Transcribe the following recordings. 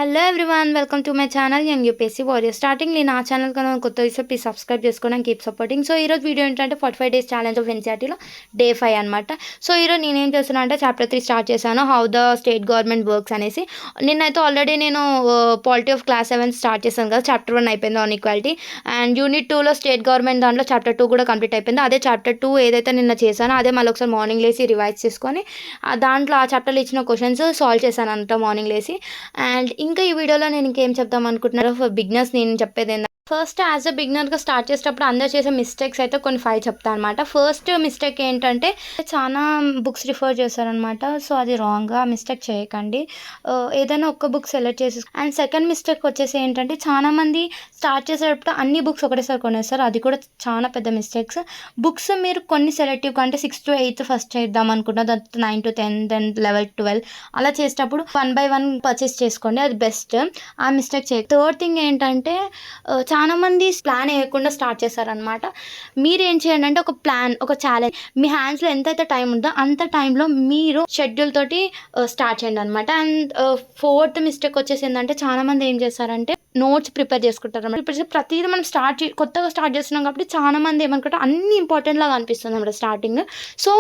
Hello everyone, welcome to my channel young UPSC warrior. Startingly నా channel కన్నా కొత్త విషయం ప్లీజ్ సబ్స్క్రైబ్ చేసుకోండి అండ్ కీప్ సపోర్టింగ్. సో ఈరోజు వీడియో ఏంటంటే 45 డేస్ ఛాలెంజ్ ఆఫ్ ఎన్సీఆర్టీలో డే 5 అనమాట. సో ఈరోజు నేనేం చేస్తున్నా అంటే చాప్టర్ 3 స్టార్ట్ చేశాను, how the state government works అనేసి. నిన్నైతే ఆల్రెడీ నేను పాలిటీ ఆఫ్ క్లాస్ 7 స్టార్ట్ చేశాను కదా, చాప్టర్ 1 అయిపోయింది ఆన్ ఈక్వాలిటీ. అండ్ యూనిట్ 2లో స్టేట్ గవర్నమెంట్ దాంట్లో చాప్టర్ 2 కూడా కంప్లీట్ అయిపోయింది. అదే చాప్టర్ 2 ఏదైతే నిన్న చేశానో అదే మళ్ళీ ఒకసారి మార్నింగ్ లేసి రివైజ్ చేసుకొని దాంట్లో ఆ చాప్టర్లో ఇచ్చిన క్వశ్చన్స్ సాల్వ్ చేశాను అంతా మార్నింగ్ లేసి. అండ్ ఇంకా ఈ వీడియోలో నేను ఇంకేం చెప్దాం అనుకుంటున్నారో ఫర్ బిగినర్స్ నేను చెప్పేది ఏంటంటే, ఫస్ట్ యాజ్ అ బిగినర్గా స్టార్ట్ చేసేటప్పుడు అందరు చేసే మిస్టేక్స్ అయితే కొన్ని 5 చెప్తాను అనమాట. ఫస్ట్ మిస్టేక్ ఏంటంటే చాలా బుక్స్ రిఫర్ చేశారనమాట. సో అది రాంగ్, ఆ మిస్టేక్ చేయకండి. ఏదైనా ఒక్క బుక్ సెలెక్ట్ చేసి. అండ్ సెకండ్ మిస్టేక్ వచ్చేసి ఏంటంటే చాలామంది స్టార్ట్ చేసేటప్పుడు అన్ని బుక్స్ ఒకటేసారి కొనేస్తారు, అది కూడా చాలా పెద్ద మిస్టేక్స్. బుక్స్ మీరు కొన్ని సెలెక్టివ్ అంటే 6 to 8 ఫస్ట్ చేద్దాం అనుకుంటా, 9 to 10, దెన్ 11 12 అలా చేసేటప్పుడు 1 by 1 పర్చేస్ చేసుకోండి, అది బెస్ట్. ఆ మిస్టేక్ చేయ. థర్డ్ థింగ్ ఏంటంటే చాలామంది ప్లాన్ వేయకుండా స్టార్ట్ చేస్తారనమాట. మీరు ఏం చేయండి అంటే ఒక ప్లాన్, ఒక ఛాలెంజ్, మీ హ్యాండ్స్లో ఎంతైతే టైం ఉందో అంత టైంలో మీరు షెడ్యూల్ తోటి స్టార్ట్ చేయండి అనమాట. అండ్ ఫోర్త్ మిస్టేక్ వచ్చేసి ఏంటంటే చాలామంది ఏం చేస్తారంటే నోట్స్ ప్రిపేర్ చేసుకుంటారు అనమాట. ఇప్పుడు ప్రతిదీ మనం కొత్తగా స్టార్ట్ చేస్తున్నాం కాబట్టి చాలా మంది ఏమనుకుంటారు అన్ని ఇంపార్టెంట్ లాగా అనిపిస్తుంది అనమాట స్టార్టింగ్. సో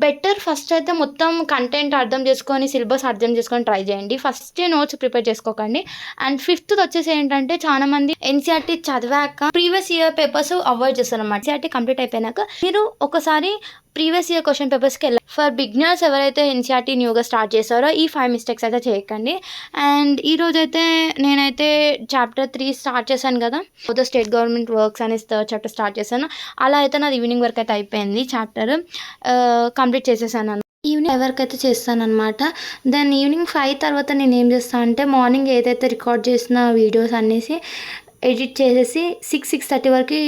బెటర్ ఫస్ట్ అయితే మొత్తం కంటెంట్ అర్థం చేసుకొని సిలబస్ అర్థం చేసుకొని ట్రై చేయండి, ఫస్ట్ నోట్స్ ప్రిపేర్ చేసుకోకండి. అండ్ ఫిఫ్త్ వచ్చేసి ఏంటంటే చాలా మంది ఎన్సీఆర్టీ చదివాక ప్రీవియస్ ఇయర్ పేపర్స్ అవాయిడ్ చేస్తారు అనమాట. ఎన్సీఆర్టీ కంప్లీట్ అయిపోయినాక మీరు ఒకసారి ప్రీవియస్ ఇయర్ క్వశ్చన్ పేపర్స్కి వెళ్ళాలి. ఫర్ బిగినర్స్ ఎవరైతే ఎన్సీఆర్టీ న్యూగా స్టార్ట్ చేస్తారో ఈ 5 మిస్టేక్స్ అయితే చేయకండి. అండ్ ఈరోజు అయితే నేనైతే చాప్టర్ 3 స్టార్ట్ చేశాను కదా, ద స్టేట్ గవర్నమెంట్ వర్క్స్ అనే థర్డ్ చాప్టర్ స్టార్ట్ చేశాను. అలా అయితే నాది ఈవినింగ్ వరకు అయితే అయిపోయింది, చాప్టర్ కంప్లీట్ చేసేసాను. ఈవినింగ్ ఎవరికైతే చేస్తానమాట. దెన్ ఈవినింగ్ 5 తర్వాత నేను ఏం చేస్తాను అంటే మార్నింగ్ ఏదైతే రికార్డ్ చేసిన వీడియోస్ అనేసి ఎడిట్ చేసేసి 6-6:30 వరకు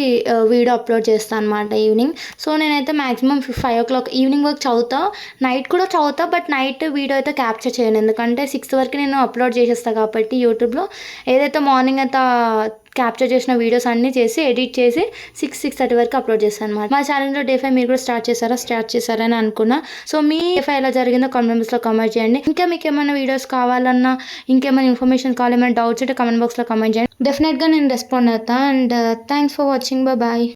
వీడియో అప్లోడ్ చేస్తాను అనమాట ఈవినింగ్. సో నేనైతే మ్యాక్సిమం 5 o'clock ఈవినింగ్ వరకు చదువుతా, నైట్ కూడా చదువుతా, బట్ నైట్ వీడియో అయితే క్యాప్చర్ చేయను ఎందుకంటే 6 వరకు నేను అప్లోడ్ చేసేస్తాను కాబట్టి యూట్యూబ్లో. ఏదైతే మార్నింగ్ అయితే క్యాప్చర్ చేసిన వీడియోస్ అన్నీ చేసి ఎడిట్ చేసి 6-6:30 వరకు అప్లోడ్ చేస్తాను అనమాట. మా ఛానల్లో డే 5 మీరు కూడా స్టార్ట్ చేశారని అనుకున్నా. సో మీ డే 5 ఎలా జరిగిందో కామెంట్ బాక్స్లో కామెంట్ చేయండి. ఇంకా మీకు ఏమైనా వీడియోస్ కావాలన్నా, ఇంకేమైనా ఇన్ఫర్మేషన్ కావాలి, ఏమైనా డౌట్స్ ఉంటే కామెంట్ బాక్స్లో కామెంట్ చేయండి, డెఫినెట్గా నేను రెస్పాండ్ అవుతాను. And thanks for watching, bye.